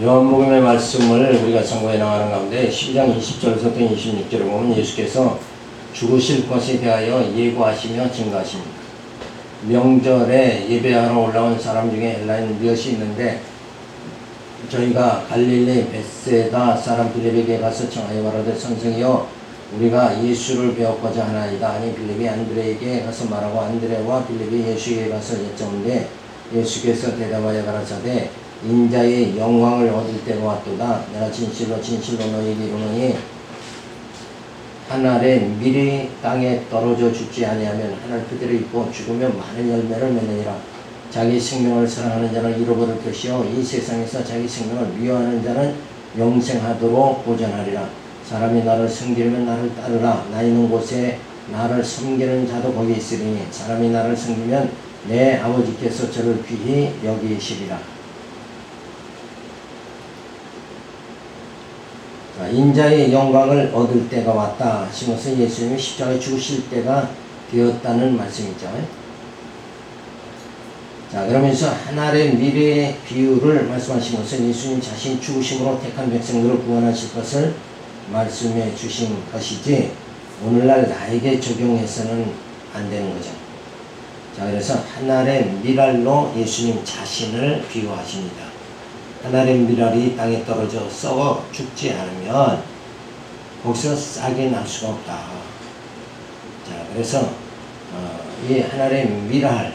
요한복음의 말씀을 우리가 참고해 나가는 가운데 12장 20절에서부터 26절을 보면 예수께서 죽으실 것에 대하여 예고하시며 증거하십니다. 명절에 예배하러 올라온 사람 중에 헬라인 몇이 있는데 저희가 갈릴리 벳세다 사람 빌립에게 가서 청하여 말하되 선생이여 우리가 예수를 배웠고자 하나이다. 아니 빌립이 안드레에게 가서 말하고 안드레와 빌립이 예수에게 가서 여쭤온데 예수께서 대답하여 가라사대 인자의 영광을 얻을 때가 왔도다. 내가 진실로 진실로 너희에게 이르노니 한 알의 밀이 땅에 떨어져 죽지 아니하면 한 알 그대로 있고 죽으면 많은 열매를 맺느니라. 자기 생명을 사랑하는 자는 잃어버릴 것이요 이 세상에서 자기 생명을 미워하는 자는 영생하도록 보존하리라. 사람이 나를 섬기려면 나를 따르라. 나 있는 곳에 나를 섬기는 자도 거기 있으리니 사람이 나를 섬기면 내 아버지께서 저를 귀히 여기시리라. 인자의 영광을 얻을 때가 왔다 하시면서 예수님이 십자가에 죽으실 때가 되었다는 말씀이죠. 자, 그러면서 한 알의 미래의 비유를 말씀하시면서 예수님 자신 죽으심으로 택한 백성들을 구원하실 것을 말씀해 주신 것이지 오늘날 나에게 적용해서는 안 되는 거죠. 자, 그래서 한 알의 밀알로 예수님 자신을 비유하십니다. 한 알의 밀알이 땅에 떨어져 썩어 죽지 않으면 거기서 싹이 날 수가 없다. 자, 그래서 이 한 알의 밀알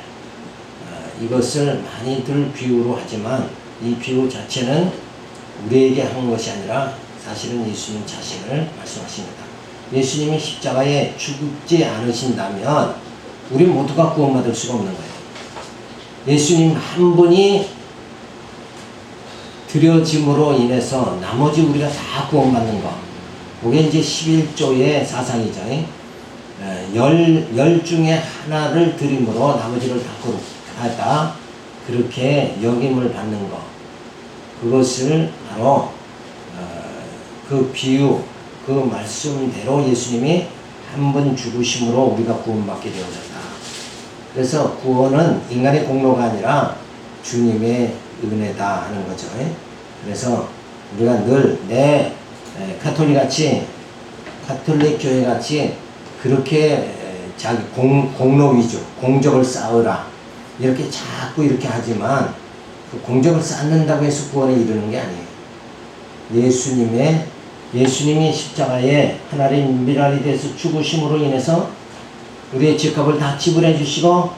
이것을 많이들 비유로 하지만 이 비유 자체는 우리에게 한 것이 아니라 사실은 예수님 자신을 말씀하십니다. 예수님이 십자가에 죽지 않으신다면 우리 모두가 구원받을 수가 없는 거예요. 예수님 한 분이 드려짐으로 인해서 나머지 우리가 다 구원받는 거. 그게 이제 11조의 사상이죠. 열 중에 하나를 드림으로 나머지를 다 거룩하다. 그렇게 여김을 받는 거. 그것을 바로 그 비유, 그 말씀대로 예수님이 한 번 죽으심으로 우리가 구원받게 되어졌다. 그래서 구원은 인간의 공로가 아니라 주님의 은혜다 하는 거죠. 그래서 우리가 늘 가톨릭 교회 같이 그렇게 자기 공로 위주, 공적을 쌓으라 이렇게 자꾸 이렇게 하지만 그 공적을 쌓는다고 해서 구원에 이르는 게 아니에요. 예수님이 십자가에 하나의 밀알이 돼서 죽으심으로 인해서 우리의 죄값을 다 지불해 주시고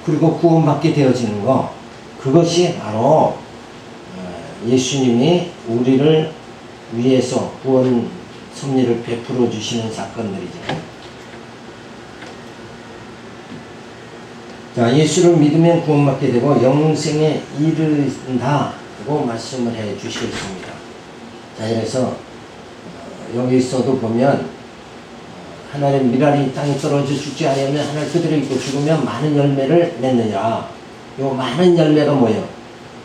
그리고 구원받게 되어지는 거, 그것이 바로 예수님이 우리를 위해서 구원 섭리를 베풀어 주시는 사건들이죠. 자, 예수를 믿으면 구원받게 되고 영생에 이른다고 말씀을 해 주시겠습니다. 자, 그래서 여기서도 보면 하나의 밀알이 땅에 떨어져 죽지 않으면 하나 그대로 있고 죽으면 많은 열매를 맺느니라. 요 많은 열매가 뭐예요?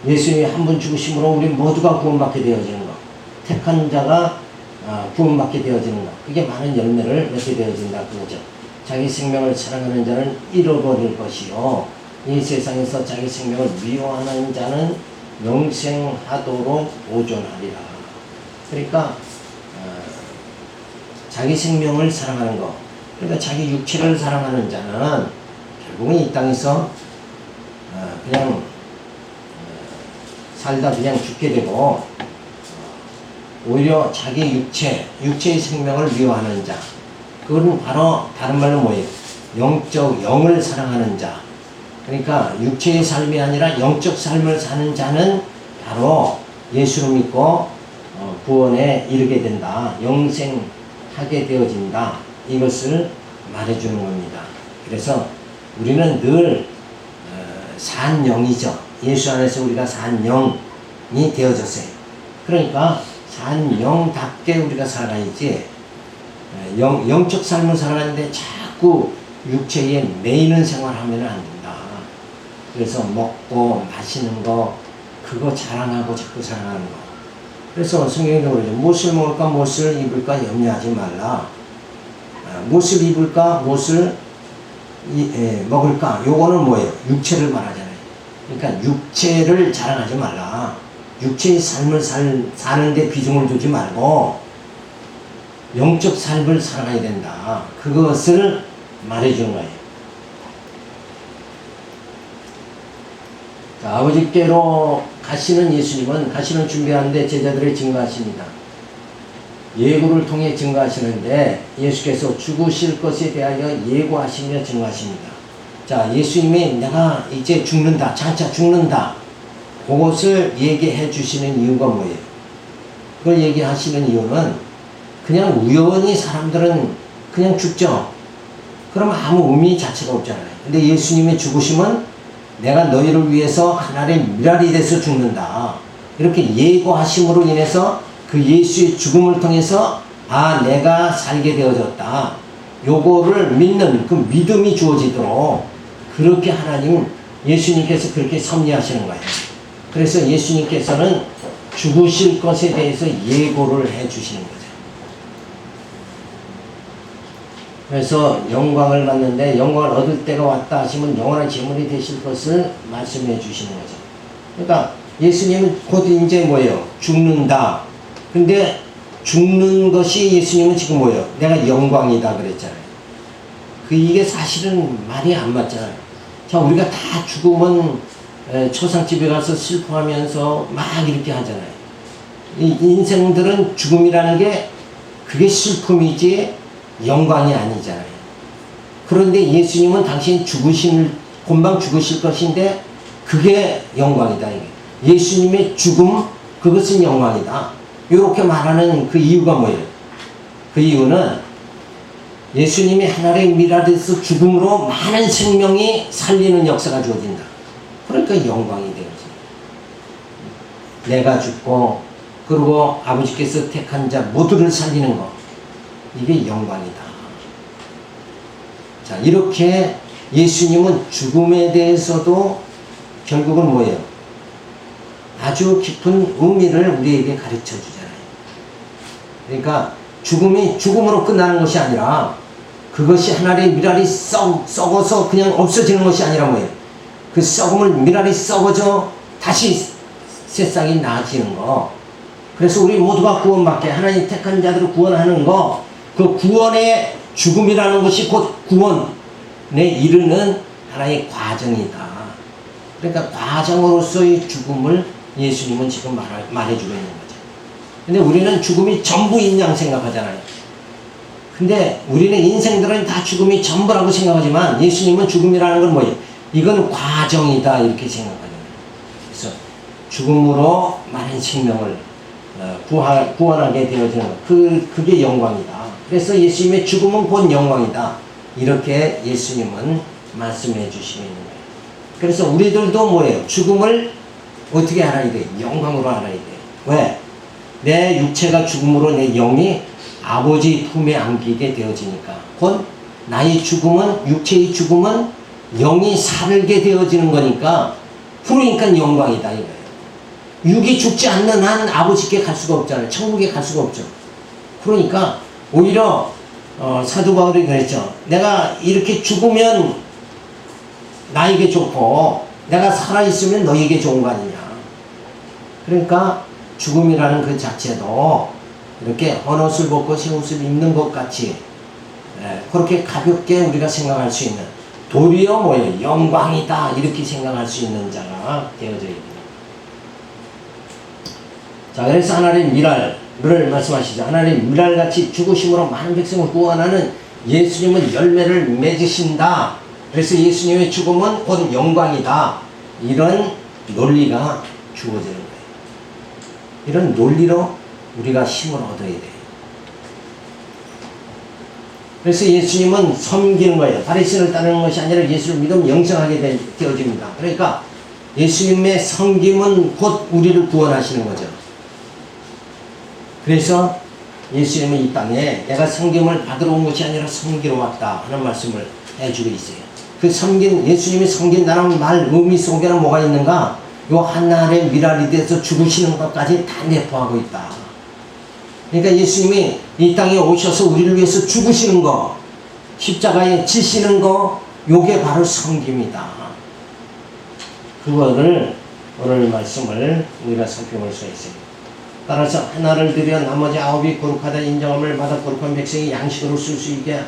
예수님이 한 번 죽으심으로 우리 모두가 구원받게 되어지는 거. 택한 자가 구원받게 되어지는 거. 그게 많은 열매를 맺게 되어진다 그거죠. 자기 생명을 사랑하는 자는 잃어버릴 것이요 이 세상에서 자기 생명을 미워하는 자는 영생하도록 보존하리라. 그러니까 자기 생명을 사랑하는 거, 그러니까 자기 육체를 사랑하는 자는 결국은 이 땅에서 그냥 살다 그냥 죽게 되고 오히려 자기 육체의 생명을 미워하는 자, 그건 바로 다른 말로 뭐예요? 영을 사랑하는 자. 그러니까 육체의 삶이 아니라 영적 삶을 사는 자는 바로 예수를 믿고 구원에 이르게 된다. 영생하게 되어진다. 이것을 말해주는 겁니다. 그래서 우리는 늘 산 영이죠. 예수 안에서 우리가 산 영이 되어졌어요. 그러니까 산 영답게 우리가 살아야지 영적 삶을 살아가는데 자꾸 육체에 매이는 생활하면 안 된다. 그래서 먹고 마시는 거 그거 자랑하고 자꾸 자랑하는 거. 그래서 성경에도 그러죠. 무엇을 먹을까 무엇을 입을까 염려하지 말라. 무엇을 입을까 무엇을 먹을까 요거는 뭐예요? 육체를 말하잖아요. 그러니까 육체를 자랑하지 말라. 육체의 삶을 사는데 비중을 두지 말고 영적 삶을 살아가야 된다. 그것을 말해주는 거예요. 자, 아버지께로 가시는 예수님은 가시는 준비하는데 제자들이 증거하십니다. 예고를 통해 증거하시는데 예수께서 죽으실 것에 대하여 예고하시며 증거하십니다. 자, 예수님이 내가 이제 죽는다, 장차 죽는다, 그것을 얘기해 주시는 이유가 뭐예요? 그걸 얘기하시는 이유는 그냥 우연히 사람들은 그냥 죽죠. 그러면 아무 의미 자체가 없잖아요. 근데 예수님의 죽으심은 내가 너희를 위해서 하나의 미랄이 돼서 죽는다, 이렇게 예고하심으로 인해서 그 예수의 죽음을 통해서 아, 내가 살게 되어졌다, 요거를 믿는 그 믿음이 주어지도록 그렇게 하나님, 예수님께서 그렇게 섭리하시는 거예요. 그래서 예수님께서는 죽으실 것에 대해서 예고를 해 주시는 거죠. 그래서 영광을 받는데 영광을 얻을 때가 왔다 하시면 영원한 제물이 되실 것을 말씀해 주시는 거죠. 그러니까 예수님은 곧 이제 뭐예요? 죽는다. 근데 죽는 것이 예수님은 지금 뭐예요? 내가 영광이다 그랬잖아요. 이게 사실은 말이 안 맞잖아요. 자, 우리가 다 죽으면 초상집에 가서 슬퍼하면서 막 이렇게 하잖아요. 이 인생들은 죽음이라는 게 그게 슬픔이지 영광이 아니잖아요. 그런데 예수님은 당신 금방 죽으실 것인데 그게 영광이다. 이게. 예수님의 죽음, 그것은 영광이다. 이렇게 말하는 그 이유가 뭐예요? 그 이유는 예수님이 하나의 미랄에서 죽음으로 많은 생명이 살리는 역사가 주어진다. 그러니까 영광이 되어지. 내가 죽고 그리고 아버지께서 택한 자 모두를 살리는 것, 이게 영광이다. 자, 이렇게 예수님은 죽음에 대해서도 결국은 뭐예요? 아주 깊은 의미를 우리에게 가르쳐 주잖아요. 그러니까 죽음이 죽음으로 끝나는 것이 아니라 그것이 하나의 미랄이 썩어서 그냥 없어지는 것이 아니라 뭐예요? 그 썩음을 미랄이 썩어져 다시 새싹이 나아지는 거. 그래서 우리 모두가 구원받게 하나님 택한 자들을 구원하는 거, 그 구원의 죽음이라는 것이 곧 구원에 이르는 하나의 과정이다. 그러니까 과정으로서의 죽음을 예수님은 지금 말해주고 있는 거죠. 근데 우리는 죽음이 전부인 양 생각하잖아요. 근데 우리는 인생들은 다 죽음이 전부라고 생각하지만 예수님은 죽음이라는 건 뭐예요? 이건 과정이다, 이렇게 생각하잖아요. 그래서 죽음으로 많은 생명을 구원하게 되어지는 것, 그게 영광이다. 그래서 예수님의 죽음은 곧 영광이다, 이렇게 예수님은 말씀해 주시고 있는 거예요. 그래서 우리들도 뭐예요? 죽음을 어떻게 알아야 돼? 영광으로 알아야 돼. 왜? 내 육체가 죽음으로 내 영이 아버지 품에 안기게 되어지니까. 곧 나의 죽음은, 육체의 죽음은 영이 살게 되어지는 거니까, 그러니까 영광이다 이거예요. 육이 죽지 않는 한 아버지께 갈 수가 없잖아요. 천국에 갈 수가 없죠. 그러니까 오히려 사도 바울이 그랬죠. 내가 이렇게 죽으면 나에게 좋고 내가 살아있으면 너에게 좋은 거 아니냐. 그러니까 죽음이라는 그 자체도 이렇게 헌옷을 벗고 새 옷을 입는 것 같이 그렇게 가볍게 우리가 생각할 수 있는, 도리어 뭐예요? 영광이다, 이렇게 생각할 수 있는 자가 되어져야 됩니다. 자, 그래서 하나님 미랄을 말씀하시죠. 하나님 미랄같이 죽으심으로 많은 백성을 구원하는 예수님은 열매를 맺으신다. 그래서 예수님의 죽음은 곧 영광이다. 이런 논리가 주어지는 거예요. 이런 논리로 우리가 힘을 얻어야 돼요. 그래서 예수님은 섬기는 거예요. 바리새인을 따르는 것이 아니라 예수를 믿으면 영생하게 되어집니다. 그러니까 예수님의 섬김은 곧 우리를 구원하시는 거죠. 그래서 예수님은 이 땅에 내가 섬김을 받으러 온 것이 아니라 섬기러 왔다 하는 말씀을 해주고 있어요. 그 예수님이 섬긴다는 말 의미 속에는 뭐가 있는가? 요 한날의 미랄이 돼서 죽으시는 것까지 다 내포하고 있다. 그러니까 예수님이 이 땅에 오셔서 우리를 위해서 죽으시는 거, 십자가에 지시는 거, 요게 바로 섬김이다. 그거를 오늘 말씀을 우리가 살펴볼 수가 있습니다. 따라서 하나를 들여 나머지 9이 거룩하다 인정함을 받아 거룩한 백성이 양식으로 쓸 수 있게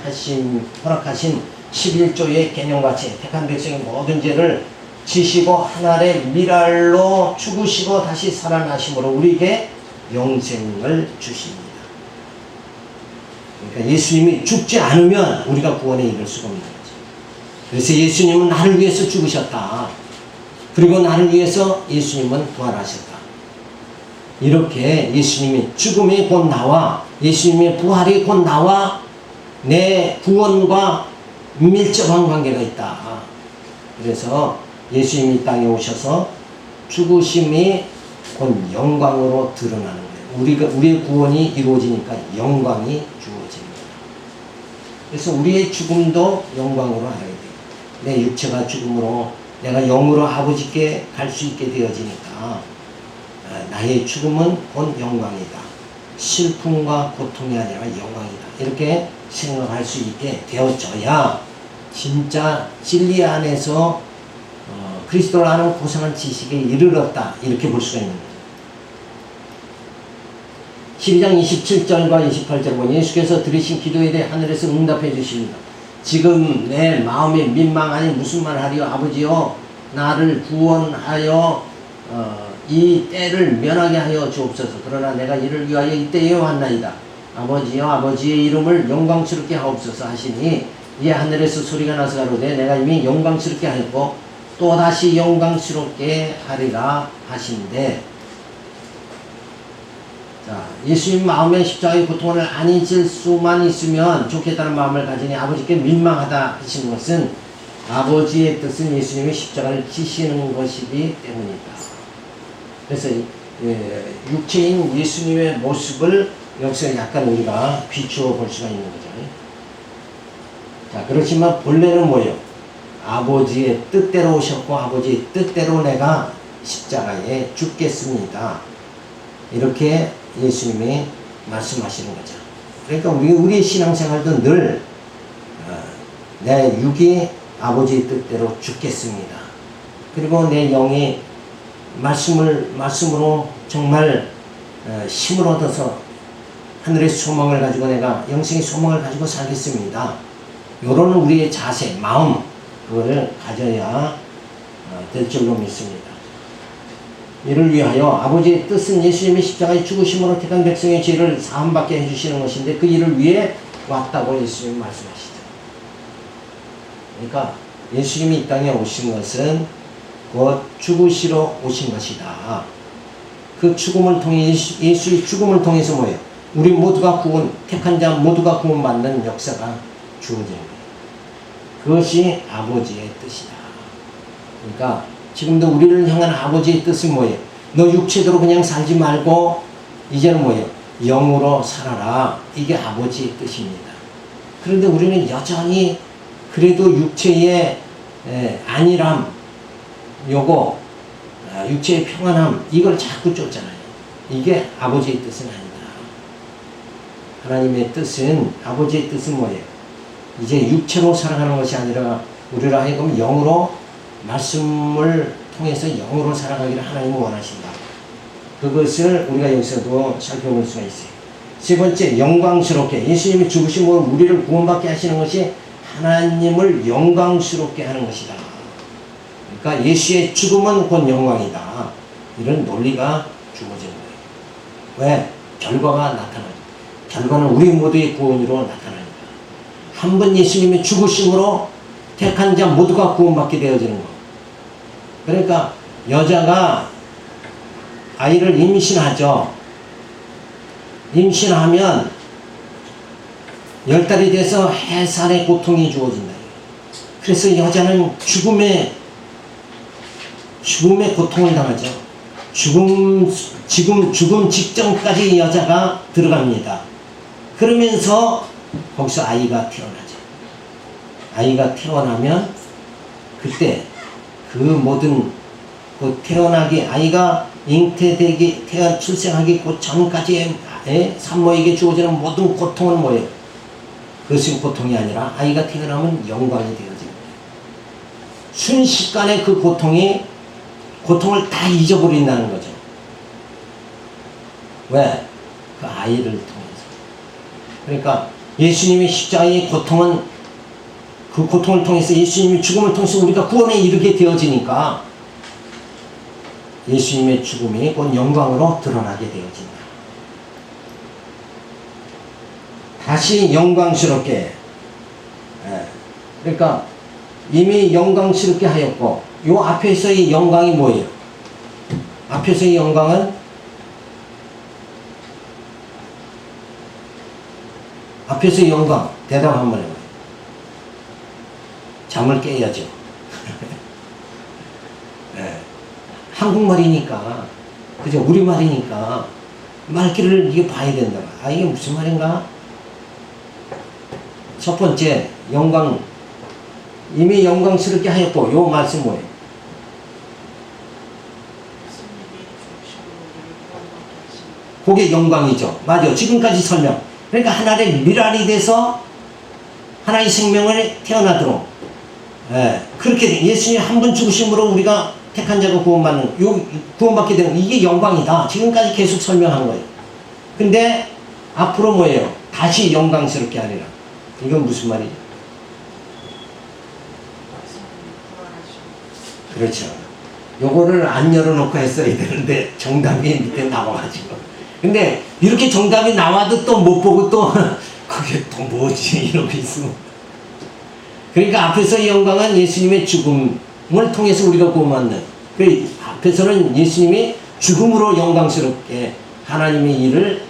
허락하신 11조의 개념같이 택한 백성의 모든 죄를 지시고 하늘의 미랄로 죽으시고 다시 살아나심으로 우리에게 영생을 주십니다. 그러니까 예수님이 죽지 않으면 우리가 구원에 이를 수가 없는 거죠. 그래서 예수님은 나를 위해서 죽으셨다. 그리고 나를 위해서 예수님은 부활하셨다. 이렇게 예수님이 죽음이 곧 나와 예수님의 부활이 곧 나와 내 구원과 밀접한 관계가 있다. 그래서 예수님이 땅에 오셔서 죽으심이 곧 영광으로 드러나는 거예요. 우리의 구원이 이루어지니까 영광이 주어집니다. 그래서 우리의 죽음도 영광으로 알아야 돼요. 내 육체가 죽음으로 내가 영으로 아버지께 갈 수 있게 되어지니까 나의 죽음은 곧 영광이다. 슬픔과 고통이 아니라 영광이다. 이렇게 생각할 수 있게 되어져야 진짜 진리 안에서 그리스도를 아는 고상한 지식에 이르렀다. 이렇게 볼 수가 있는 거예요. 12장 27절과 28절 보니 예수께서 들으신 기도에 대해 하늘에서 응답해 주십니다. 지금 내 마음에 민망하니 무슨 말 하리요 아버지여 나를 구원하여 이 때를 면하게 하여 주옵소서. 그러나 내가 이를 위하여 이 때에 왔나이다. 아버지여 아버지의 이름을 영광스럽게 하옵소서 하시니 이에 하늘에서 소리가 나서 가로되 내가 이미 영광스럽게 하였고 또다시 영광스럽게 하리라 하신대. 자, 예수님 마음에 십자가의 고통을 안 잊을 수만 있으면 좋겠다는 마음을 가지니 아버지께 민망하다 하시는 것은 아버지의 뜻은 예수님이 십자가를 지시는 것이기 때문이다. 그래서 육체인 예수님의 모습을 여기서 약간 우리가 비추어 볼 수가 있는 거죠. 자, 그렇지만 본래는 뭐예요? 아버지의 뜻대로 오셨고 아버지의 뜻대로 내가 십자가에 죽겠습니다. 이렇게 예수님이 말씀하시는 거죠. 그러니까 우리 신앙생활도 늘 내 육이 아버지의 뜻대로 죽겠습니다. 그리고 내 영이 말씀으로 정말 힘을 얻어서 하늘의 소망을 가지고 내가 영생의 소망을 가지고 살겠습니다. 이런 우리의 자세, 마음 그거를 가져야 될 줄로 믿습니다. 이를 위하여 아버지의 뜻은 예수님이 십자가에 죽으심으로 택한 백성의 죄를 사함받게 해주시는 것인데 그 일을 위해 왔다고 예수님이 말씀하시죠. 그러니까 예수님이 이 땅에 오신 것은 곧 죽으시러 오신 것이다. 그 죽음을 통해 예수의 죽음을 통해서 뭐예요? 우리 모두가 택한 자 모두가 구원받는 역사가 주어진 거예요. 그것이 아버지의 뜻이다. 그러니까 지금도 우리를 향한 아버지의 뜻은 뭐예요? 너 육체대로 그냥 살지 말고 이제는 뭐예요? 영으로 살아라. 이게 아버지의 뜻입니다. 그런데 우리는 여전히 그래도 육체의 안일함, 육체의 평안함 이걸 자꾸 쫓잖아요. 이게 아버지의 뜻은 아니다. 하나님의 뜻은 아버지의 뜻은 뭐예요? 이제 육체로 살아가는 것이 아니라 우리를 하여금 영으로 말씀을 통해서 영으로 살아가기를 하나님은 원하신다. 그것을 우리가 여기서도 살펴볼 수가 있어요. 세 번째, 영광스럽게 예수님이 죽으심으로 우리를 구원받게 하시는 것이 하나님을 영광스럽게 하는 것이다. 그러니까 예수의 죽음은 곧 영광이다. 이런 논리가 주어지는 거예요. 왜? 결과가 나타나요. 결과는 우리 모두의 구원으로 나타납니다. 한 번 예수님의 죽으심으로 택한 자 모두가 구원받게 되어지는 거. 그러니까 여자가 아이를 임신하죠. 임신하면 10달이 돼서 해산의 고통이 주어진다. 그래서 여자는 죽음의 고통을 당하죠. 죽음 직전까지 여자가 들어갑니다. 그러면서 거기서 아이가 태어나죠. 아이가 태어나면 그때 그 모든 태어나기 아이가 잉태되기 출생하기 그 전까지의 산모에게 주어지는 모든 고통은 뭐예요? 그것이 고통이 아니라 아이가 태어나면 영광이 되어집니다. 순식간에 그 고통이 고통을 다 잊어버린다는 거죠. 왜? 그 아이를 통해서. 그러니까 예수님의 십자가의 고통은 그 고통을 통해서 예수님의 죽음을 통해서 우리가 구원에 이르게 되어지니까 예수님의 죽음이 곧 영광으로 드러나게 되어진다. 다시 영광스럽게. 그러니까 이미 영광스럽게 하였고, 요 앞에서의 영광이 뭐예요? 앞에서의 영광은 앞에서의 영광 대답 한번 해봐요. 잠을 깨야죠. 네. 한국말이니까, 그죠? 우리말이니까 말귀를 이게 봐야 된다. 아, 이게 무슨 말인가? 첫 번째 영광, 이미 영광스럽게 하였고, 요 말씀 뭐예요? 그게 영광이죠. 맞아요. 지금까지 설명. 그러니까 하나의 미랄이 돼서 하나의 생명을 태어나도록, 그렇게 예수님 한 번 죽으심으로 우리가 택한 자가 구원받는, 구원받게 되는, 이게 영광이다. 지금까지 계속 설명한 거예요. 근데 앞으로 뭐예요? 다시 영광스럽게 하리라. 이건 무슨 말이죠? 그렇죠. 요거를 안 열어놓고 했어야 되는데 정답이 밑에 나와가지고. 근데 이렇게 정답이 나와도 또 못 보고 또 그게 또 뭐지 이러고 있으면. 그러니까 앞에서 영광은 예수님의 죽음을 통해서 우리가 구원받는, 그 앞에서는 예수님이 죽음으로 영광스럽게 하나님의 일을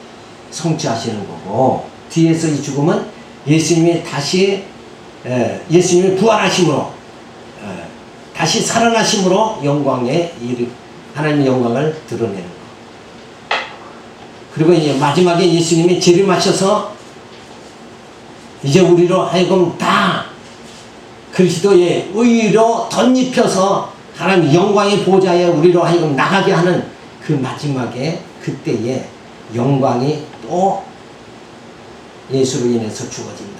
성취하시는 거고, 뒤에서 이 죽음은 예수님이 다시 예수님의 부활하심으로 다시 살아나심으로 영광의 일, 하나님의 영광을 드러내는 거. 그리고 이제 마지막에 예수님이 재림하셔서 이제 우리로 하여금 다 그리스도의 의로 덧입혀서 하나님 영광의 보좌에 우리로 하여금 나가게 하는 그 마지막에 그때의 영광이 또 예수로 인해서 주어진다.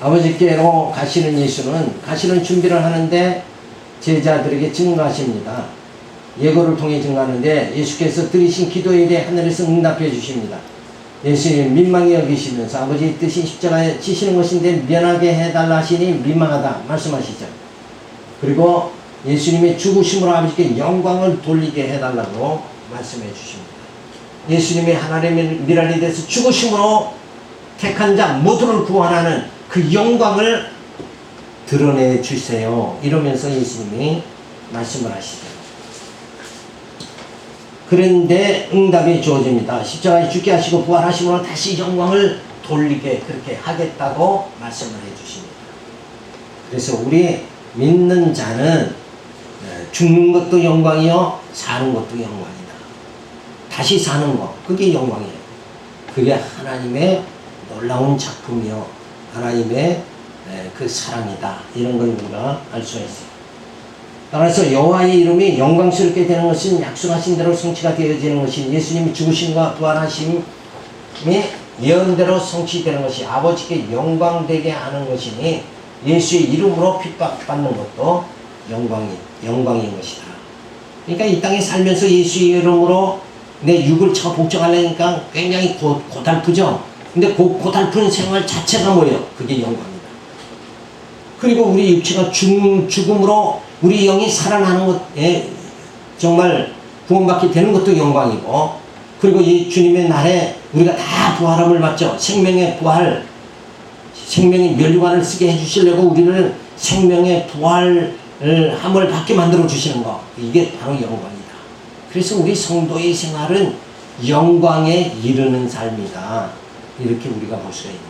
아버지께로 가시는 예수는 가시는 준비를 하는데 제자들에게 증거하십니다. 예고를 통해 증거하는데 예수께서 드리신 기도에 대해 하늘에서 응답해 주십니다. 예수님 민망히 여기시면서 아버지의 뜻이 십자가에 지시는 것인데 면하게 해달라 하시니 민망하다 말씀하시죠. 그리고 예수님의 죽으심으로 아버지께 영광을 돌리게 해달라고 말씀해 주십니다. 예수님의 하나님의 미랄이 돼서 죽으심으로 택한 자 모두를 구원하는 그 영광을 드러내 주세요. 이러면서 예수님이 말씀을 하시죠. 그런데 응답이 주어집니다. 십자가에 죽게 하시고 부활하심으로 다시 영광을 돌리게 그렇게 하겠다고 말씀을 해주십니다. 그래서 우리 믿는 자는 죽는 것도 영광이요 사는 것도 영광이다. 다시 사는 것, 그게 영광이에요. 그게 하나님의 놀라운 작품이요 하나님의 그 사랑이다. 이런 걸 우리가 알 수가 있어요. 따라서 여호와의 이름이 영광스럽게 되는 것은 약속하신 대로 성취가 되어지는 것이, 예수님이 죽으심과 부활하심이 예언대로 성취되는 것이 아버지께 영광되게 하는 것이니 예수의 이름으로 핍박받는 것도 영광인 것이다. 그러니까 이 땅에 살면서 예수의 이름으로 내 육을 쳐 복종하려니까 굉장히 고달프죠. 근데 고달픈 생활 자체가 뭐예요? 그게 영광이다. 그리고 우리 육체가 죽음으로 우리 영이 살아나는 것에 정말 구원받게 되는 것도 영광이고, 그리고 이 주님의 날에 우리가 다 부활함을 받죠. 생명의 부활, 생명의 면류관을 쓰게 해주시려고 우리를 생명의 부활함을 받게 만들어 주시는 거, 이게 바로 영광이다. 그래서 우리 성도의 생활은 영광에 이르는 삶이다. 이렇게 우리가 볼 수가 있는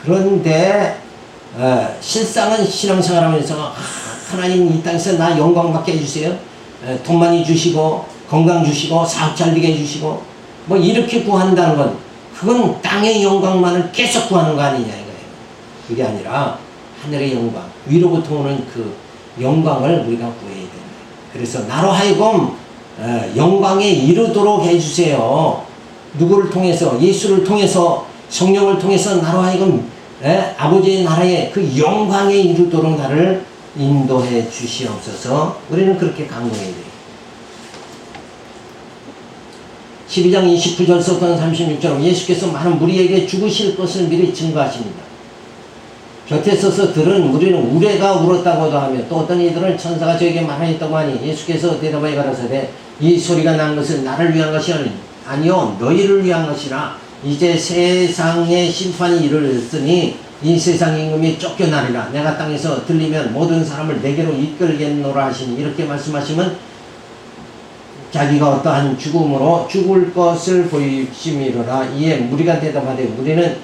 거예요. 그런데 실상은 신앙생활하면서 하나님 이 땅에서 나 영광 받게 해주세요. 돈 많이 주시고 건강 주시고 사업 잘 되게 해주시고 뭐 이렇게 구한다는 건 그건 땅의 영광만을 계속 구하는 거 아니냐 이거예요. 그게 아니라 하늘의 영광, 위로부터 오는 그 영광을 우리가 구해야 된다. 그래서 나로 하여금 영광에 이르도록 해주세요. 누구를 통해서? 예수를 통해서, 성령을 통해서 나로 하여금 아버지의 나라의 그 영광에 이르도록 나를 인도해 주시옵소서. 우리는 그렇게 간구해야 돼요. 12장 29절부터 36절 예수께서 많은 무리에게 죽으실 것을 미리 증거하십니다. 곁에 서서 들은 무리는 우레가 울었다고도 하며 또 어떤 이들은 천사가 저에게 말하였다고 하니 예수께서 대답하여 가라사대 이 소리가 난 것은 나를 위한 것이 아니요 너희를 위한 것이라. 이제 세상의 심판이 이르렀으니 이 세상 임금이 쫓겨나리라. 내가 땅에서 들리면 모든 사람을 내게로 이끌겠노라 하시니 이렇게 말씀하시면 자기가 어떠한 죽음으로 죽을 것을 보이심이로라. 이에 무리가 대답하되 우리는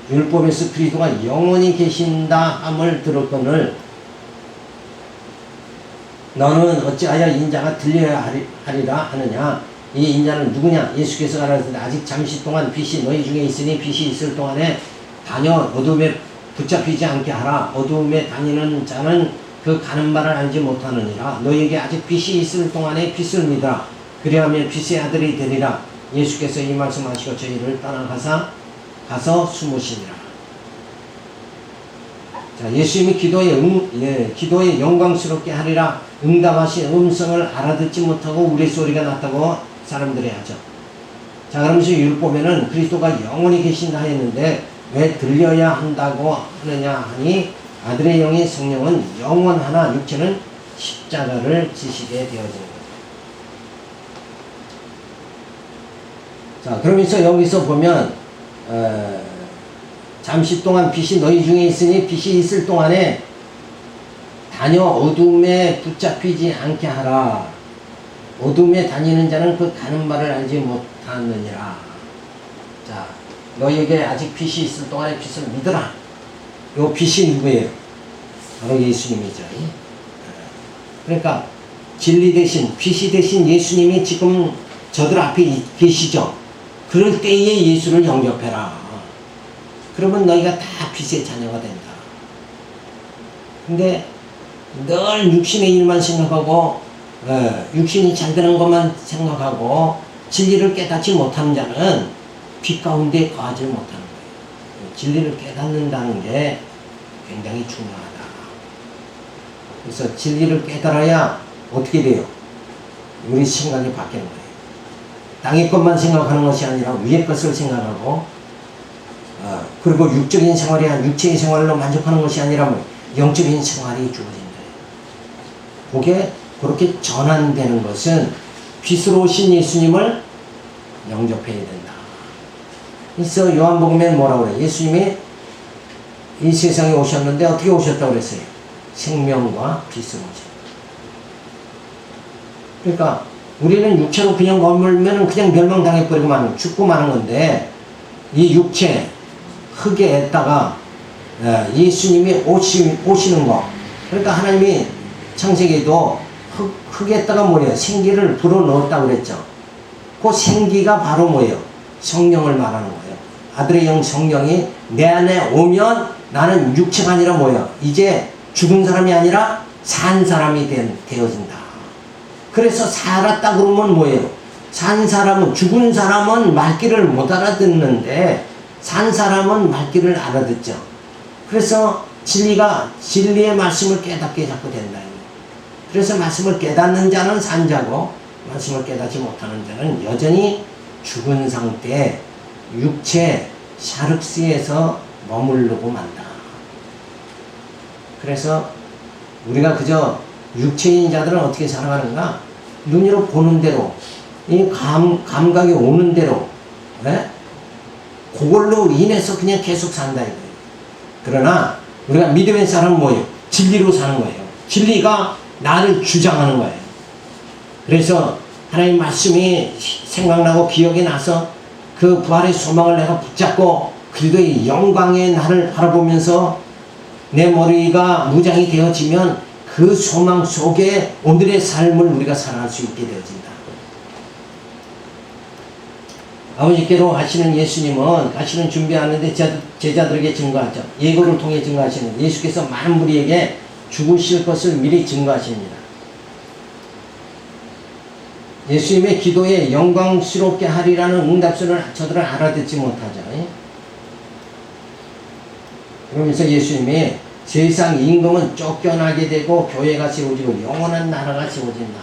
율법에서 그리스도가 영원히 계신다 함을 들었거늘 너는 어찌하여 인자가 들려야 하리라 하느냐. 이 인자는 누구냐. 예수께서 가라사대 아직 잠시 동안 빛이 너희 중에 있으니 빛이 있을 동안에 다녀 어둠에 붙잡히지 않게 하라. 어둠에 다니는 자는 그 가는 바를 알지 못하느니라. 너희에게 아직 빛이 있을 동안에 빛을 믿으라. 그리하면 빛의 아들이 되리라. 예수께서 이 말씀하시고 저희를 가서 숨으시니라. 자, 예수님이 기도에 영광스럽게 하리라 응답하신 음성을 알아듣지 못하고 우리 소리가 났다고 사람들이 하죠. 자, 그러면서 율법에는 그리스도가 영원히 계신다 했는데 왜 들려야 한다고 하느냐 하니 아들의 영이 성령은 영원하나 육체는 십자가를 지시게 되어진 것. 자, 그러면서 여기서 보면 잠시 동안 빛이 너희 중에 있으니 빛이 있을 동안에 다녀 어둠에 붙잡히지 않게 하라. 어둠에 다니는 자는 그 가는 바를 알지 못하느니라. 자, 너희에게 아직 빛이 있을 동안에 빛을 믿으라. 요 빛이 누구예요? 바로 예수님이죠. 그러니까 진리 대신 빛이 대신 예수님이 지금 저들 앞에 계시죠. 그럴 때에 예수를 영접해라. 그러면 너희가 다 빛의 자녀가 된다. 근데 늘 육신의 일만 생각하고 육신이 잘 되는 것만 생각하고 진리를 깨닫지 못하는 자는 빛 가운데 거하지 못하는 거예요. 진리를 깨닫는다는 게 굉장히 중요하다. 그래서 진리를 깨달아야 어떻게 돼요? 우리 생각이 바뀌는 거예요. 땅의 것만 생각하는 것이 아니라 위의 것을 생각하고 그리고 육적인 생활이 육체의 생활로 만족하는 것이 아니라 영적인 생활이 주어진다. 그게 그렇게 전환되는 것은 빛으로 오신 예수님을 영접해야 된다. 그래서 요한복음에 뭐라고 그래요? 예수님이 이 세상에 오셨는데 어떻게 오셨다고 그랬어요? 생명과 빛으로 오셨다. 그러니까 우리는 육체로 그냥 머물면 그냥 멸망당해버리고 마는, 죽고 마는 건데 이 육체 흙에다가 예수님이 오시는 거. 그러니까 하나님이 창세기에도 흙에다가 뭐예요? 생기를 불어넣었다고 그랬죠. 그 생기가 바로 뭐예요? 성령을 말하는 거예요. 아들의 영 성령이 내 안에 오면 나는 육체가 아니라 뭐예요? 이제 죽은 사람이 아니라 산 사람이 되어진다. 그래서 살았다 그러면 뭐예요? 산 사람은, 죽은 사람은 말귀를 못 알아듣는데 산 사람은 말귀를 알아듣죠. 그래서 진리의 말씀을 깨닫게 자꾸 된다. 그래서 말씀을 깨닫는 자는 산 자고 말씀을 깨닫지 못하는 자는 여전히 죽은 상태, 육체, 샤륵스에서 머무르고 만다. 그래서 우리가 그저 육체인 자들은 어떻게 살아가는가? 눈으로 보는 대로, 이 감각이 오는 대로, 그걸로 인해서 그냥 계속 산다 이거예요. 그러나 우리가 믿음의 사람은 뭐예요? 진리로 사는 거예요. 진리가 나를 주장하는 거예요. 그래서 하나님 말씀이 생각나고 기억이 나서 그 부활의 소망을 내가 붙잡고 그리스도의 영광의 나를 바라보면서 내 머리가 무장이 되어지면 그 소망 속에 오늘의 삶을 우리가 살아갈 수 있게 되어진다. 아버지께로 가시는 예수님은 가시는 준비하는데 제자들에게 증거하죠. 예고를 통해 증거하시는 예수께서 많은 무리에게 죽으실 것을 미리 증거하십니다. 예수님의 기도에 영광스럽게 하리라는 응답선을 저들은 알아듣지 못하죠. 그러면서 예수님이 세상 임금은 쫓겨나게 되고 교회가 세워지고 영원한 나라가 세워진다.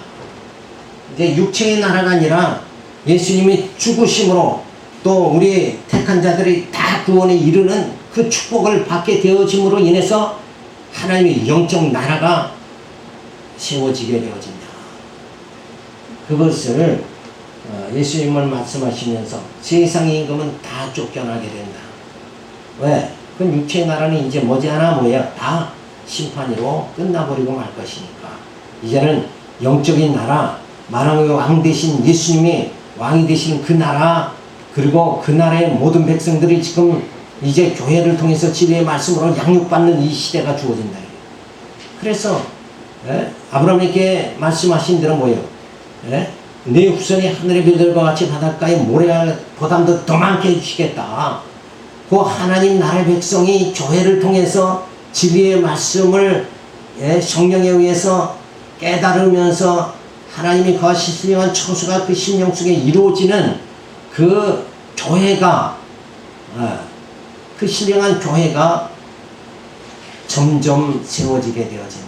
이제 육체의 나라가 아니라 예수님이 죽으심으로 또 우리 택한 자들이 다 구원에 이르는 그 축복을 받게 되어짐으로 인해서 하나님의 영적 나라가 세워지게 되어진다. 그것을 예수님을 말씀하시면서 세상의 임금은 다 쫓겨나게 된다. 왜? 그 육체의 나라는 이제 머지않아 뭐야? 다 심판으로 끝나버리고 말 것이니까. 이제는 영적인 나라, 만왕의 왕 되신 예수님이 왕이 되시는 그 나라, 그리고 그 나라의 모든 백성들이 지금 이제 교회를 통해서 진리의 말씀으로 양육받는 이 시대가 주어진다. 그래서 아브라함에게 말씀하신 대로 뭐예요? 내 후손이 하늘의 별들과 같이 바닷가의 모래보다도 더 많게 해주시겠다. 그 하나님 나라의 백성이 교회를 통해서 진리의 말씀을 성령에 의해서 깨달으면서 하나님이 거하신 신령한 처소가 그 심령 속에 이루어지는 그 교회가 그 신령한 교회가 점점 세워지게 되어진다.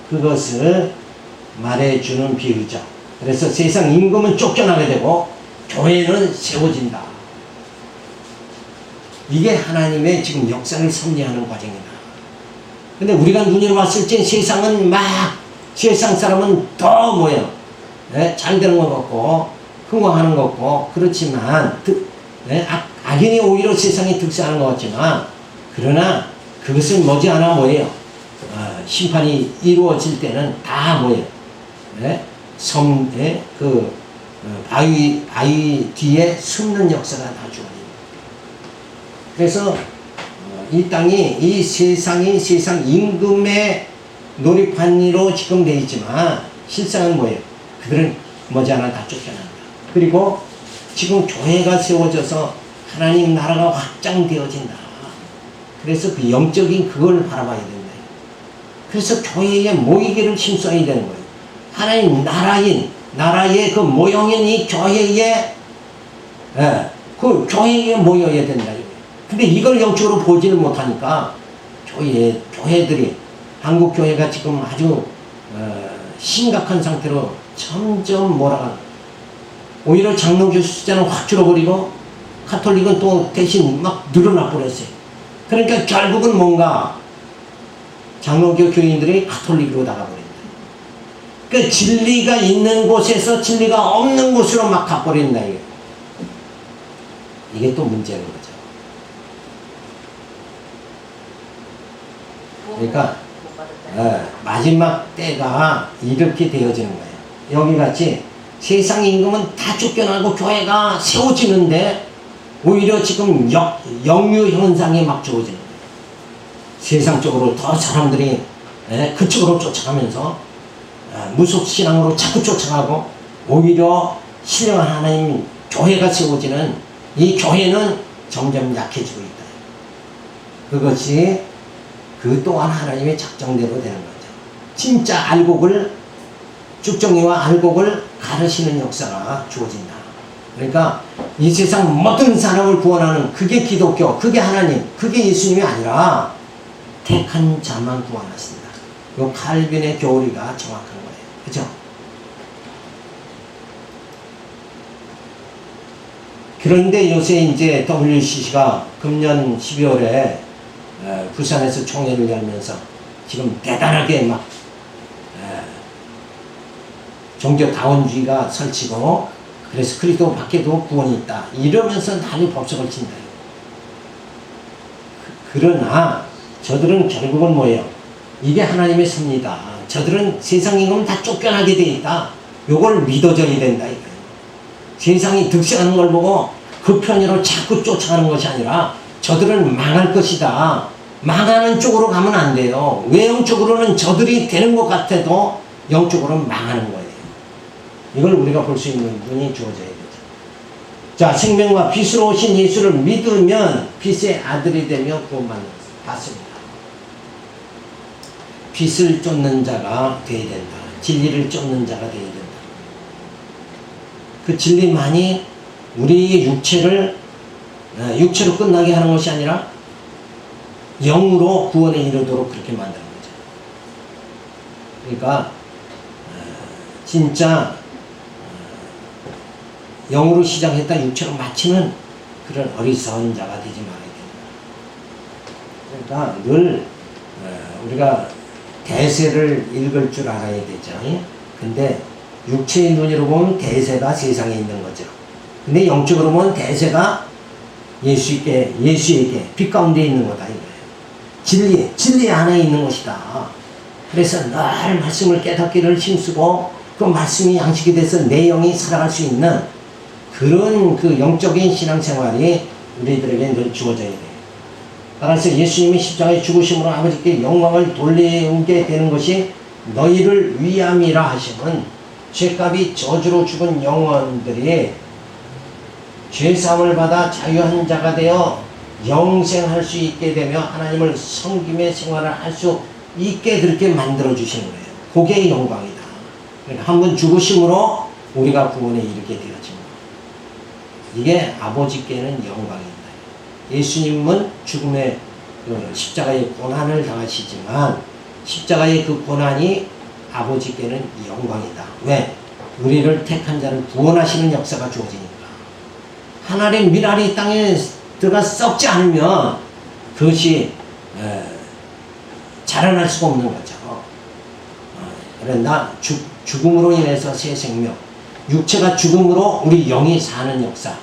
그것을 말해주는 비유죠. 그래서 세상 임금은 쫓겨나게 되고 교회는 세워진다. 이게 하나님의 지금 역사를 섭리하는 과정이다. 근데 우리가 눈으로 봤을 때 세상은 세상 사람은 더 뭐예요? 잘 되는 것 같고 흥왕하는 것 같고 그렇지만 악인이 오히려 세상에 득세하는 것 같지만 그러나 그것은 머지않아 뭐예요? 심판이 이루어질 때는 다 뭐예요? 섬에 바위 뒤에 숨는 역사가 다 주어집니다. 그래서 이 땅이 이 세상이 세상 임금의 놀이판으로 지금 되어 있지만 실상은 뭐예요? 그들은 머지않아 다 쫓겨난다. 그리고 지금 교회가 세워져서 하나님 나라가 확장되어진다. 그래서 그 영적인 그걸 바라봐야 된다. 그래서 교회에 모이기를 힘써야 되는 거예요. 하나님 나라의 그 모형인 이 교회에 그 교회에 모여야 된다. 근데 이걸 영적으로 보지를 못하니까 교회들이 한국 교회가 지금 아주 심각한 상태로 점점 몰아가는. 오히려 장로교 숫자는 확 줄어버리고 가톨릭은 또 대신 막 늘어나 버렸어요. 그러니까 결국은 뭔가 장로교 교인들이 가톨릭으로 나가버린다. 그 진리가 있는 곳에서 진리가 없는 곳으로 막 가버린다. 이게 또 문제인 거죠. 그러니까 마지막 때가 이렇게 되어지는 거예요. 여기 같이 세상 임금은 다 쫓겨나고 교회가 세워지는데 오히려 지금 역류 현상이 막 주어지는 거예요. 세상적으로 더 사람들이 그쪽으로 쫓아가면서 무속신앙으로 자꾸 쫓아가고 오히려 신령한 하나님 교회가 세워지는 이 교회는 점점 약해지고 있다. 그것이 그 또한 하나님의 작정대로 되는 거죠. 진짜 알곡을 쭉정이와 알곡을 가르치는 역사가 주어진다. 그러니까 이 세상 모든 사람을 구원하는 그게 기독교, 그게 하나님, 그게 예수님이 아니라 택한 자만 구원하신다. 이 칼빈의 교리가 정확한 거예요. 그죠? 그런데 요새 이제 WCC가 금년 12월에 부산에서 총회를 열면서 지금 대단하게 막 종교다원주의가 설치고 그래서 그리스도 밖에도 구원이 있다 이러면서 난리 법석을 친다. 그러나 저들은 결국은 뭐예요? 이게 하나님의 섭리다. 저들은 세상 임금은 다 쫓겨나게 돼 있다. 요걸 믿어줘야 된다. 이거예요. 세상이 득세하는 걸 보고 그 편으로 자꾸 쫓아가는 것이 아니라 저들은 망할 것이다. 망하는 쪽으로 가면 안 돼요. 외형적으로는 저들이 되는 것 같아도 영적으로는 망하는 거예요. 이걸 우리가 볼 수 있는 눈이 주어져야 되죠. 자, 생명과 빛으로 오신 예수를 믿으면 빛의 아들이 되며 구원받습니다. 빛을 쫓는 자가 되어야 된다. 진리를 쫓는 자가 되어야 된다. 그 진리만이 우리의 육체로 끝나게 하는 것이 아니라 영으로 구원에 이르도록 그렇게 만드는 거죠. 그러니까 진짜 영으로 시작했다 육체로 마치는 그런 어리석은 자가 되지 말아야 됩니다. 그러니까 늘 우리가 대세를 읽을 줄 알아야 되죠. 근데 육체의 눈으로 보면 대세가 세상에 있는 거죠. 근데 영적으로 보면 대세가 예수에게 빛 가운데 있는 거다 이거예요. 진리 안에 있는 것이다. 그래서 늘 말씀을 깨닫기를 힘쓰고 그 말씀이 양식이 돼서 내 영이 살아갈 수 있는 그런 그 영적인 신앙생활이 우리들에게 늘 주어져야 돼요. 따라서 예수님이 십자가에 죽으심으로 아버지께 영광을 돌리게 되는 것이 너희를 위함이라 하시면 죄값이 저주로 죽은 영혼들이 죄사함을 받아 자유한 자가 되어 영생할 수 있게 되며 하나님을 섬김의 생활을 할 수 있게 그렇게 만들어 주시는 거예요. 그게 영광이다. 그러니까 한번 죽으심으로 우리가 구원에 이르게 되었습니다. 이게 아버지께는 영광입니다. 예수님은 죽음의 십자가의 고난을 당하시지만 십자가의 그 고난이 아버지께는 영광이다. 왜? 우리를 택한 자를 구원하시는 역사가 주어지니까. 하나님 미랄이 땅에 들어가 썩지 않으면 그것이 자라날 수가 없는 거죠. 그러나 죽음으로 인해서 새 생명, 육체가 죽음으로 우리 영이 사는 역사,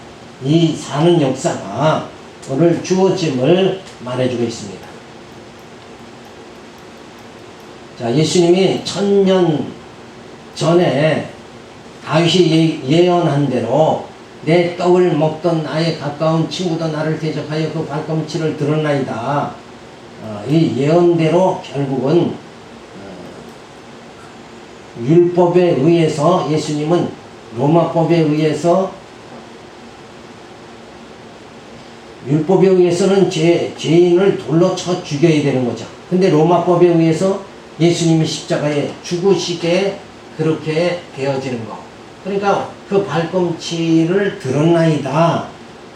이 사는 역사가 오늘 주어짐을 말해주고 있습니다. 자, 예수님이 1000년 전에 다윗이 예언한 대로 내 떡을 먹던 나의 가까운 친구도 나를 대적하여 그 발꿈치를 드러나이다. 이 예언대로 결국은 율법에 의해서 예수님은 로마법에 의해서는 죄인을 돌로 쳐 죽여야 되는 거죠. 근데 로마법에 의해서 예수님이 십자가에 죽으시게 그렇게 되어지는 거. 그러니까 그 발꿈치를 들었나이다.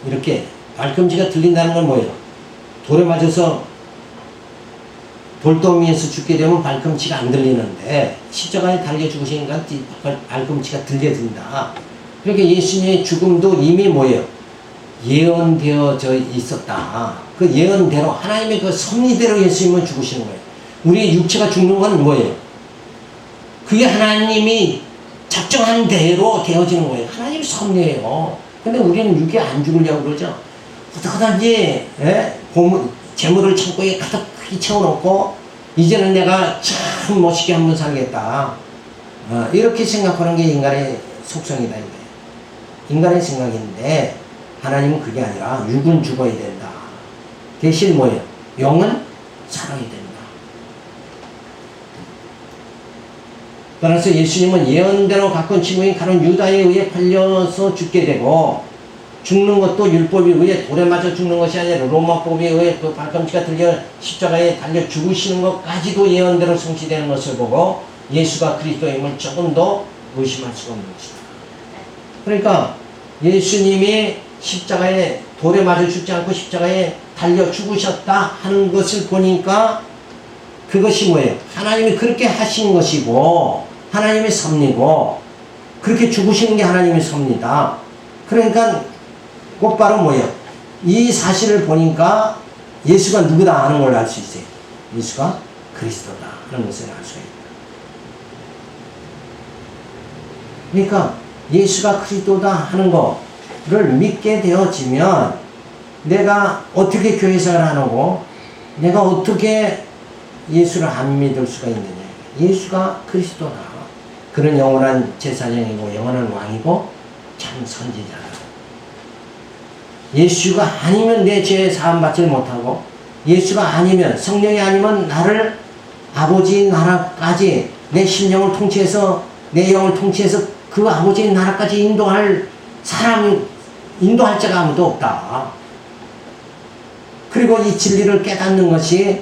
이렇게 발꿈치가 들린다는 건 뭐예요? 돌에 맞아서 돌더미에서 죽게 되면 발꿈치가 안 들리는데 십자가에 달려 죽으시니까 발꿈치가 들려진다. 그러니까 예수님의 죽음도 이미 뭐예요? 예언되어져 있었다. 그 예언대로 하나님의 그 섭리대로 예수님은 죽으시는 거예요. 우리의 육체가 죽는 건 뭐예요? 그게 하나님이 작정한 대로 되어지는 거예요. 하나님 섭리예요. 근데 우리는 육에 안 죽으려고 그러죠. 어떡하든지 재물을 창고에 가득히 채워놓고 이제는 내가 참 멋있게 한번 살겠다. 이렇게 생각하는 게 인간의 속성이다. 인간의 생각인데 하나님은 그게 아니라 육은 죽어야 된다. 대신 뭐예요? 영은 살아야 된다. 따라서 예수님은 예언대로 가까운 친구인 가룟 유다에 의해 팔려서 죽게 되고 죽는 것도 율법에 의해 돌에 맞아 죽는 것이 아니라 로마법에 의해 그 발꿈치가 들려 십자가에 달려 죽으시는 것까지도 예언대로 성취되는 것을 보고 예수가 그리스도임을 조금도 의심할 수가 없는 것이다. 그러니까 예수님이 십자가에 돌에 맞아 죽지 않고 십자가에 달려 죽으셨다 하는 것을 보니까 그것이 뭐예요? 하나님이 그렇게 하신 것이고 하나님의 섭리고 그렇게 죽으시는 게 하나님의 섭리다. 그러니까 곧바로 뭐예요? 이 사실을 보니까 예수가 누구다 하는 걸 알 수 있어요. 예수가 그리스도다 하는 것을 알 수가 있다. 그러니까 예수가 그리스도다 하는 거를 믿게 되어지면 내가 어떻게 교회 생활을 안 하고 내가 어떻게 예수를 안 믿을 수가 있느냐. 예수가 그리스도다. 그는 영원한 제사장이고 영원한 왕이고 참 선지자다. 예수가 아니면 내 죄 사함 받지 못하고 예수가 아니면 성령이 아니면 나를 아버지 나라까지 내 심령을 통치해서 내 영을 통치해서 그 아버지 나라까지 인도할 자가 아무도 없다. 그리고 이 진리를 깨닫는 것이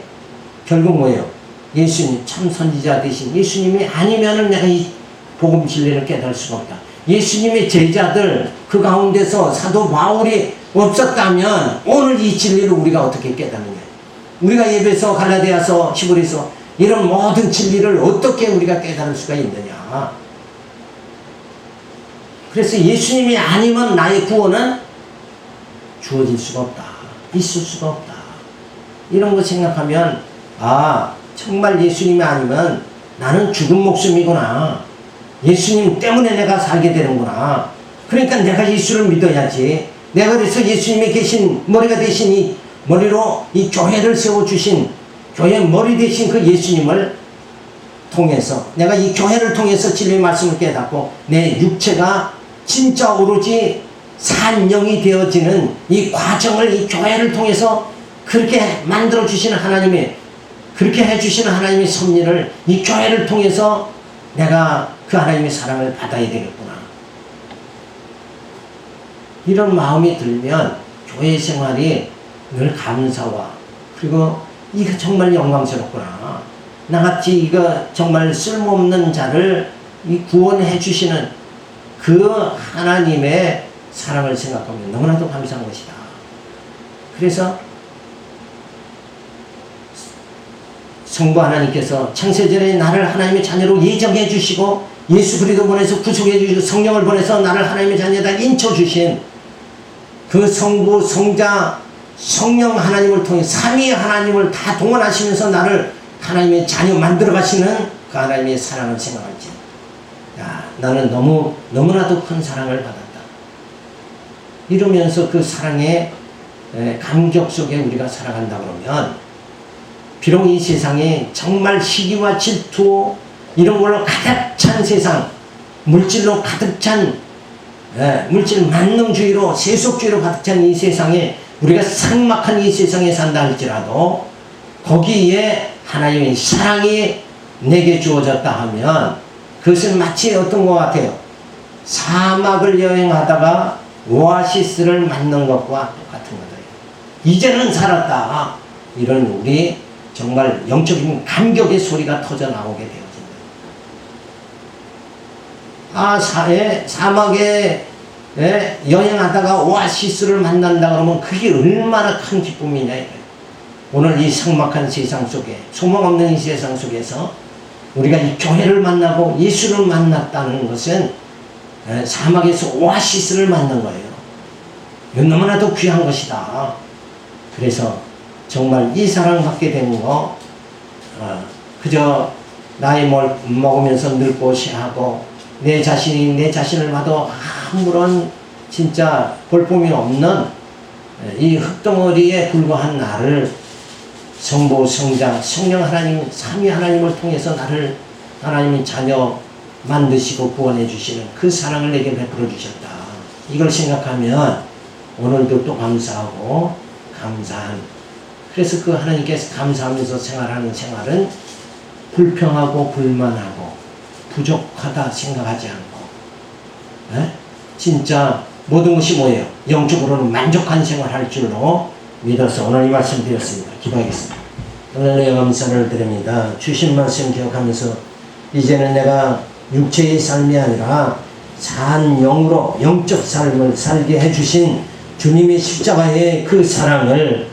결국 뭐예요? 예수님 참 선지자 되신 예수님이 아니면은 내가 이 복음 진리를 깨달을 수가 없다. 예수님의 제자들 그 가운데서 사도 바울이 없었다면 오늘 이 진리를 우리가 어떻게 깨닫느냐. 우리가 예배서 갈라디아서 히브리서 이런 모든 진리를 어떻게 우리가 깨달을 수가 있느냐. 그래서 예수님이 아니면 나의 구원은 주어질 수가 없다. 있을 수가 없다. 이런 거 생각하면 정말 예수님이 아니면 나는 죽은 목숨이구나. 예수님 때문에 내가 살게 되는구나. 그러니까 내가 예수를 믿어야지. 내가 그래서 예수님이 계신 머리가 되신 이 머리로 이 교회를 세워주신 교회 머리 되신 그 예수님을 통해서 내가 이 교회를 통해서 진리의 말씀을 깨닫고 내 육체가 진짜 오로지 산 영이 되어지는 이 과정을 이 교회를 통해서 그렇게 만들어주시는 하나님의 그렇게 해주시는 하나님의 섭리를 이 교회를 통해서 내가 그 하나님의 사랑을 받아야 되겠구나. 이런 마음이 들면 교회 생활이 늘 감사와 그리고 이거 정말 영광스럽구나. 나같이 이거 정말 쓸모없는 자를 이 구원해 주시는 그 하나님의 사랑을 생각하면 너무나도 감사한 것이다. 그래서 성부 하나님께서 창세전에 나를 하나님의 자녀로 예정해 주시고 예수 그리스도 보내서 구속해 주시고 성령을 보내서 나를 하나님의 자녀다 인쳐 주신 그 성부, 성자, 성령 하나님을 통해 삼위 하나님을 다 동원하시면서 나를 하나님의 자녀 만들어 가시는 그 하나님의 사랑을 생각할지 나는 너무나도 큰 사랑을 받았다. 이러면서 그 사랑의 감격 속에 우리가 살아간다 그러면 비록 이 세상에 정말 시기와 질투 이런 걸로 가득 찬 세상, 물질로 가득 찬 물질 만능주의로 세속주의로 가득 찬 이 세상에 우리가 삭막한 이 세상에 산다 할지라도 거기에 하나님의 사랑이 내게 주어졌다 하면 그것은 마치 어떤 것 같아요? 사막을 여행하다가 오아시스를 만난 것과 똑같은 거예요. 이제는 살았다. 이런 우리 정말 영적인 감격의 소리가 터져 나오게 되어진다. 사막에 여행하다가 오아시스를 만난다 그러면 그게 얼마나 큰 기쁨이냐 이거예요. 오늘 이 삭막한 세상 속에 소망 없는 이 세상 속에서 우리가 이 교회를 만나고 예수를 만났다는 것은 사막에서 오아시스를 만난 거예요. 이건 너무나도 귀한 것이다. 그래서 정말 이 사랑 받게 된 거 그저 나이 먹으면서 늙고 시하고 내 자신이 내 자신을 봐도 아무런 진짜 볼품이 없는 이 흙덩어리에 불과한 나를 성부, 성자, 성령 하나님, 삼위 하나님을 통해서 나를 하나님의 자녀 만드시고 구원해 주시는 그 사랑을 내게 베풀어 주셨다. 이걸 생각하면 오늘도 또 감사하고 감사한 그래서 그 하나님께서 감사하면서 생활하는 생활은 불평하고 불만하고 부족하다 생각하지 않고 진짜 모든 것이 뭐예요? 영적으로는 만족한 생활할 줄로 믿어서 오늘 이 말씀 드렸습니다. 기도하겠습니다. 할렐루야 감사를 드립니다. 주신 말씀 기억하면서 이제는 내가 육체의 삶이 아니라 산 영으로 영적 삶을 살게 해주신 주님의 십자가의 그 사랑을